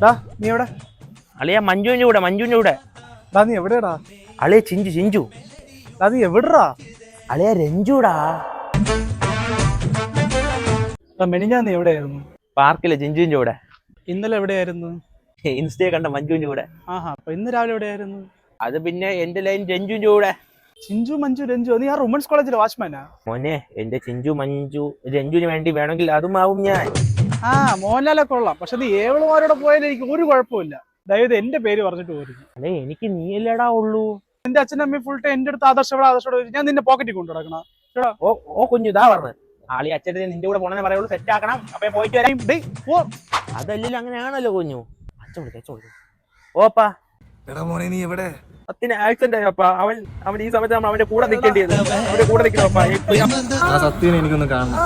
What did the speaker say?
നീ എവിടെ? അളിയ മഞ്ജുവിന്റെ കൂടെ. നീ എവിടെയാടാ? അളിയ ചിഞ്ചു. നീ എവിടെടാ? അളിയ രഞ്ജുടാ. മെനിഞ്ഞാ നീ എവിടെയായിരുന്നു? പാർക്കിലെ ചിഞ്ചുവിന്റെ കൂടെ. ഇന്നലെ എവിടെയായിരുന്നു? ഇൻസ്റ്റയെ കണ്ട മഞ്ജുവിന്റെ കൂടെ. അപ്പൊ ഇന്ന് രാവിലെ എവിടെയായിരുന്നു? അത് പിന്നെ എന്റെ ലൈൻ രഞ്ജുവിന്റെ കൂടെ. ചിഞ്ചു മഞ്ജു രഞ്ജു, നീ ആ വുമൻസ് കോളേജിലെ വാച്ച്മാനാ? മോനെ, എന്റെ ചിഞ്ചു മഞ്ജു രഞ്ജുവിന് വേണ്ടി വേണമെങ്കിൽ അതും ആവും ഞാൻ. മോഹൻലാലെ കൊള്ളാം, പക്ഷെ നീ ഏവളുമാരോടെ പോയാലും എനിക്ക് ഒരു കുഴപ്പമില്ല. ദയവ് എന്റെ പേര് പറഞ്ഞിട്ട് പോരും. അല്ലെ, എനിക്ക് നീയല്ലടാ ഉള്ളൂ. എന്റെ അച്ഛനും അമ്മയും ഫുൾ ടൈം എന്റെ അടുത്ത് ആദർശോട് ഞാൻ നിന്റെ പോക്കറ്റിൽ കൊണ്ടു നടക്കണം. ഓ കുഞ്ഞു, ഇതാ പറഞ്ഞു ആളി അച്ഛനെ നിന്റെ കൂടെ പോണെന്ന് പറയുള്ളൂ. സെറ്റ് ആക്കണം, അപ്പൊ പോയിട്ട് വരാം. അതല്ലല്ലോ, അങ്ങനെയാണല്ലോ കുഞ്ഞു. അച്ഛൻ വിളിച്ചു. ഓപ്പാ എടാ മോനെ, നീ എവിടെ? അത്തിന് ആക്സിഡന്റ് ആയപ്പാ. അവൻ ഈ സമയത്ത് നമ്മൾ അവന്റെ കൂടെ നിൽക്കേണ്ടിയത്. അവന്റെ കൂടെ നിൽക്കണപ്പാ. സത്യം എനിക്കൊന്ന് കാണണം.